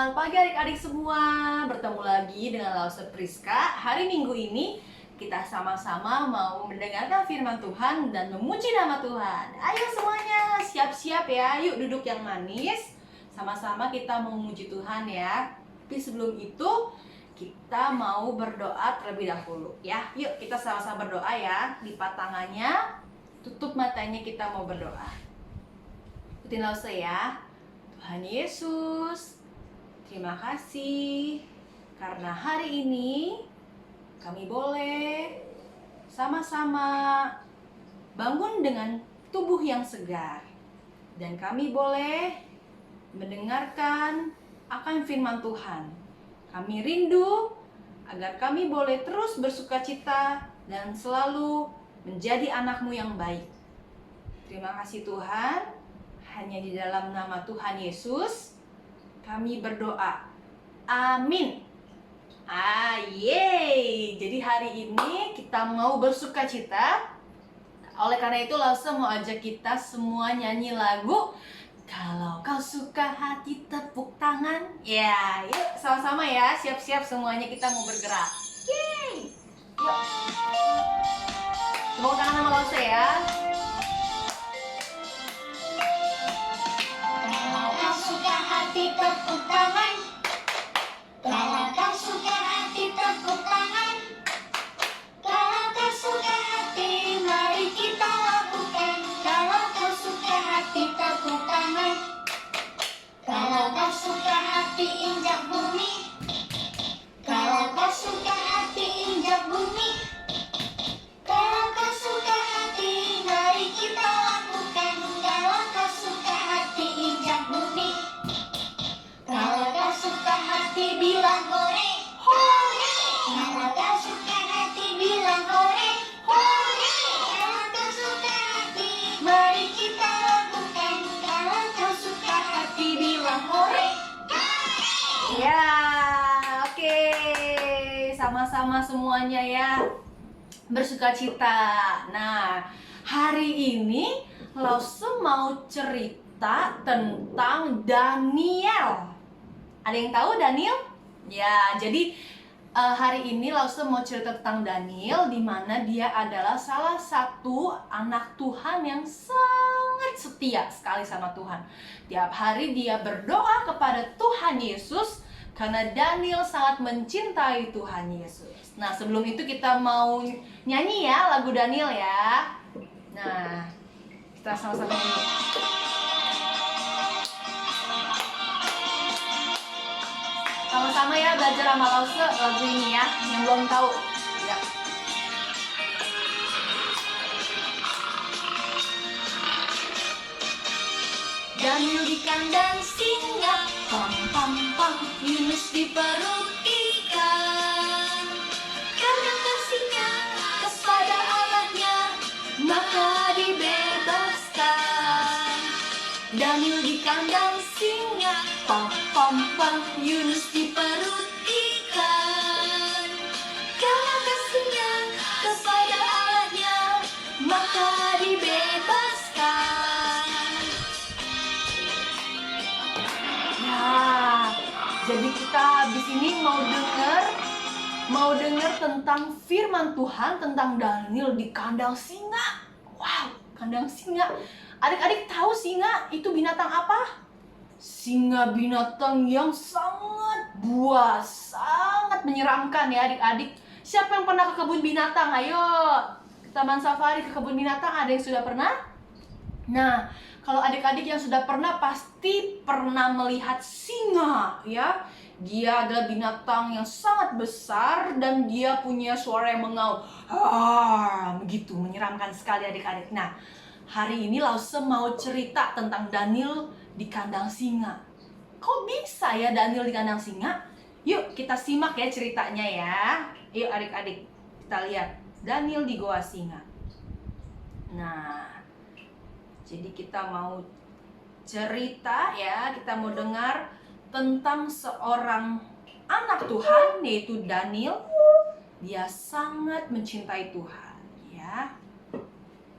Selamat pagi adik-adik semua. Bertemu lagi dengan Lause Priska. Hari Minggu ini kita sama-sama mau mendengarkan firman Tuhan dan memuji nama Tuhan. Ayo semuanya siap-siap ya. Yuk duduk yang manis. Sama-sama kita mau memuji Tuhan ya. Tapi sebelum itu kita mau berdoa terlebih dahulu ya. Yuk kita sama-sama berdoa ya. Lipat tangannya, tutup matanya, kita mau berdoa. Ikutin Lause ya. Tuhan Yesus, terima kasih karena hari ini kami boleh sama-sama bangun dengan tubuh yang segar. Dan kami boleh mendengarkan akan firman Tuhan. Kami rindu agar kami boleh terus bersukacita dan selalu menjadi anak-Mu yang baik. Terima kasih Tuhan. Hanya di dalam nama Tuhan Yesus kami berdoa. Amin. Yeay. Jadi hari ini kita mau bersukacita. Oleh karena itu Lause mau ajak kita semua nyanyi lagu Kalau Kau Suka Hati Tepuk Tangan. Ya, yuk sama-sama ya. Siap-siap semuanya, kita mau bergerak. Yeay. Yuk. Tepuk tangan sama Lause ya. Tepuk tangan. Kalau kau suka hati tepuk tangan. Kalau kau suka hati mari kita lakukan. Kalau kau suka hati tepuk tangan. Kalau kau suka hati injak bumi. Kalau kau suka hati injak bumi. Kalau kau suka hati mari kita lakukan. Kalau kau suka hati injak bumi. Kalau kau suka hati bilang hore, hore. Kalau kau suka hati bilang hore, hore. Kalau kau suka hati, mari kita lakukan. Kalau kau suka hati bilang hore, hore. Ya, oke. Sama-sama semuanya ya. Bersukacita. Nah, hari ini Lause mau cerita tentang Daniel. Ada yang tahu Daniel? Ya, jadi hari ini Lause mau cerita tentang Daniel, di mana dia adalah salah satu anak Tuhan yang sangat setia sekali sama Tuhan. Tiap hari dia berdoa kepada Tuhan Yesus karena Daniel sangat mencintai Tuhan Yesus. Nah, sebelum itu kita mau nyanyi ya lagu Daniel ya. Nah, kita sama-sama nyanyi. Sama-sama ya belajar sama Lause lagu ini ya, yang belum tahu. Ya. Daniel di kandang singa, pam pam pam. Yunus di perut ikan. Karena kasihnya kepada Allahnya, maka dibebaskan. Daniel di kandang singa, pam pam pam. Yunus di perut ikan. Karena kasihnya kepada Allahnya, maka dibebaskan. Nah, jadi kita habis ini mau dengar tentang firman Tuhan tentang Daniel di kandang singa. Wow, kandang singa. Adik-adik tahu singa itu binatang apa? Singa binatang yang sangat buas, sangat menyeramkan ya adik-adik. Siapa yang pernah ke kebun binatang? Ayo, ke taman safari, ke kebun binatang. Ada yang sudah pernah? Nah, kalau adik-adik yang sudah pernah pasti pernah melihat singa ya. Dia adalah binatang yang sangat besar dan dia punya suara yang mengaum. Begitu menyeramkan sekali adik-adik. Nah, hari ini Lause mau cerita tentang Daniel di kandang singa. Kok bisa ya Daniel di kandang singa? Yuk kita simak ya ceritanya ya. Yuk adik-adik, kita lihat Daniel di goa singa. Nah, jadi kita mau cerita ya, kita mau dengar tentang seorang anak Tuhan yaitu Daniel. Dia sangat mencintai Tuhan ya.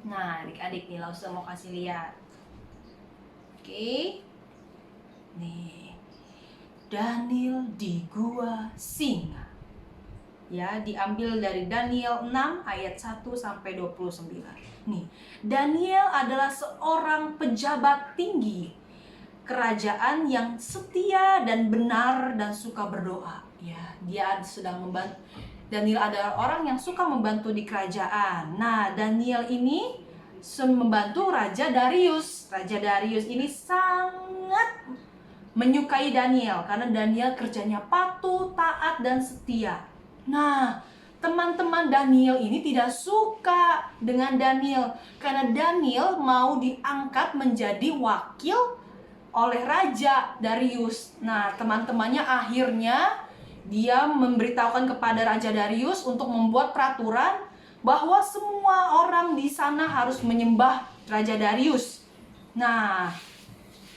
Nah, adik-adik nih Lause mau kasih lihat. Oke. Nih. Daniel di gua singa. Ya, diambil dari Daniel 6 ayat 1 sampai 29. Nih, Daniel adalah seorang pejabat tinggi kerajaan yang setia dan benar dan suka berdoa. Ya, dia sedang membantu. Daniel adalah orang yang suka membantu di kerajaan. Nah, Daniel ini membantu Raja Darius. Raja Darius ini sangat menyukai Daniel karena Daniel kerjanya patuh, taat, dan setia. Nah, teman-teman Daniel ini tidak suka dengan Daniel karena Daniel mau diangkat menjadi wakil oleh Raja Darius. Nah, teman-temannya akhirnya dia memberitahukan kepada Raja Darius untuk membuat peraturan bahwa semua orang di sana harus menyembah Raja Darius. Nah,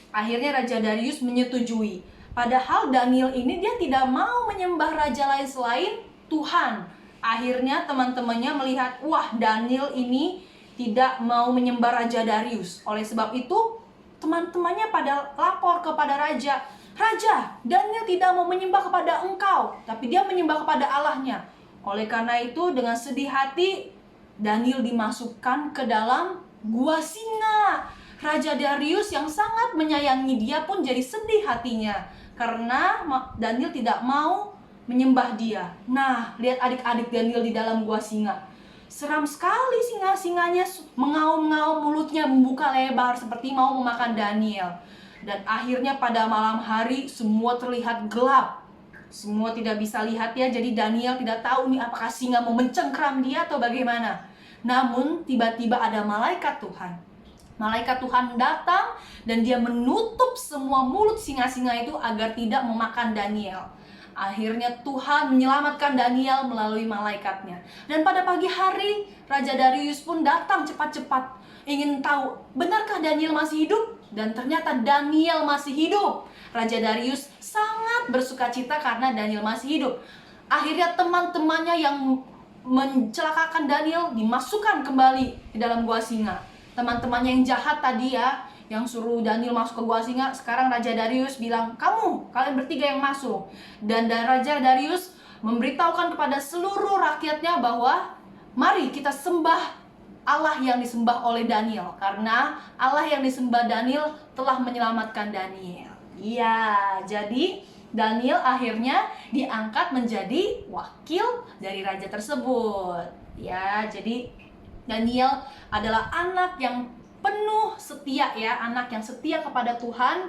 akhirnya Raja Darius menyetujui. Padahal Daniel ini dia tidak mau menyembah raja lain selain Tuhan. Akhirnya teman-temannya melihat, wah, Daniel ini tidak mau menyembah Raja Darius. Oleh sebab itu, teman-temannya pada lapor kepada raja. Raja, Daniel tidak mau menyembah kepada engkau, tapi dia menyembah kepada Allahnya. Oleh karena itu, dengan sedih hati, Daniel dimasukkan ke dalam gua singa. Raja Darius yang sangat menyayangi dia pun jadi sedih hatinya karena Daniel tidak mau menyembah dia. Nah, lihat adik-adik Daniel di dalam gua singa. Seram sekali singa-singanya mengaum-ngaum, mulutnya membuka lebar seperti mau memakan Daniel. Dan akhirnya pada malam hari semua terlihat gelap. Semua tidak bisa lihat ya, jadi Daniel tidak tahu nih apakah singa mau mencengkram dia atau bagaimana. Namun tiba-tiba ada malaikat Tuhan. Malaikat Tuhan datang dan dia menutup semua mulut singa-singa itu agar tidak memakan Daniel. Akhirnya Tuhan menyelamatkan Daniel melalui malaikatnya. Dan pada pagi hari, Raja Darius pun datang cepat-cepat. Ingin tahu, benarkah Daniel masih hidup? Dan ternyata Daniel masih hidup. Raja Darius sangat bersukacita karena Daniel masih hidup. Akhirnya teman-temannya yang mencelakakan Daniel dimasukkan kembali ke dalam gua singa. Teman-temannya yang jahat tadi ya, yang suruh Daniel masuk ke gua singa, sekarang Raja Darius bilang, kalian bertiga yang masuk. Dan Raja Darius memberitahukan kepada seluruh rakyatnya bahwa mari kita sembah Allah yang disembah oleh Daniel, karena Allah yang disembah Daniel telah menyelamatkan Daniel. Iya, jadi Daniel akhirnya diangkat menjadi wakil dari raja tersebut. Ya, jadi Daniel adalah anak yang penuh setia ya, anak yang setia kepada Tuhan.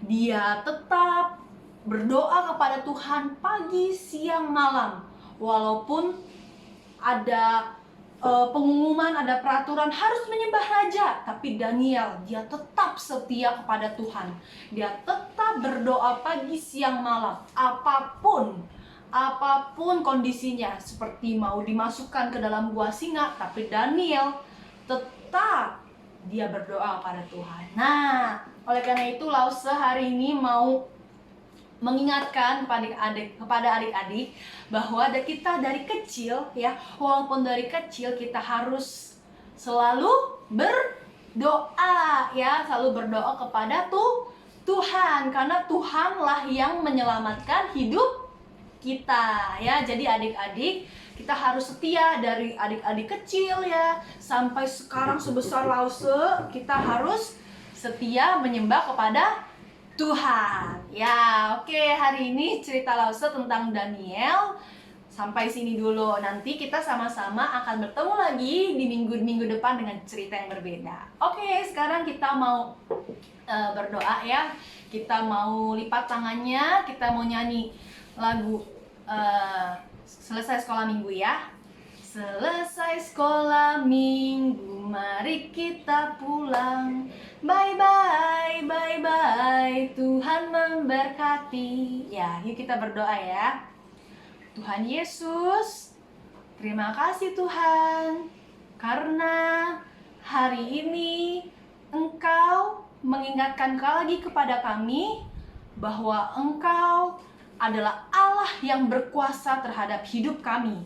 Dia tetap berdoa kepada Tuhan pagi, siang, malam. Walaupun ada pengumuman, ada peraturan harus menyembah raja, tapi Daniel dia tetap setia kepada Tuhan. Dia tetap berdoa pagi, siang, malam. Apapun kondisinya, seperti mau dimasukkan ke dalam gua singa, tapi Daniel tetap dia berdoa pada Tuhan. Nah, oleh karena itu Lause hari ini mau mengingatkan kepada adik-adik bahwa kita dari kecil ya, walaupun dari kecil kita harus selalu berdoa ya, selalu berdoa kepada Tuhan, karena Tuhanlah yang menyelamatkan hidup kita ya. Jadi adik-adik, kita harus setia dari adik-adik kecil ya sampai sekarang sebesar Lause, kita harus setia menyembah kepada Tuhan. Ya, oke, hari ini cerita Lause tentang Daniel sampai sini dulu. Nanti kita sama-sama akan bertemu lagi di minggu depan dengan cerita yang berbeda. Oke, sekarang kita mau berdoa ya. Kita mau lipat tangannya, kita mau nyanyi lagu selesai sekolah minggu ya. Selesai sekolah minggu, mari kita pulang. Bye bye, bye bye, Tuhan memberkati. Ya, yuk kita berdoa ya. Tuhan Yesus, terima kasih Tuhan, karena hari ini Engkau mengingatkan lagi kepada kami bahwa Engkau adalah Allah yang berkuasa terhadap hidup kami.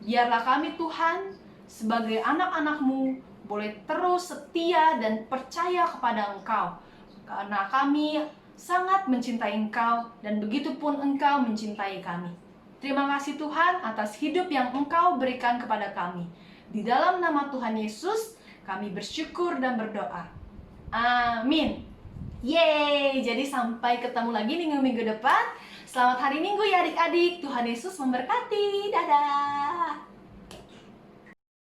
Biarlah kami Tuhan sebagai anak-anak-Mu boleh terus setia dan percaya kepada Engkau, karena kami sangat mencintai Engkau dan begitupun Engkau mencintai kami. Terima kasih Tuhan atas hidup yang Engkau berikan kepada kami. Di dalam nama Tuhan Yesus, kami bersyukur dan berdoa. Amin. Yeay, jadi sampai ketemu lagi minggu-minggu depan. Selamat hari Minggu ya adik-adik. Tuhan Yesus memberkati. Dadah.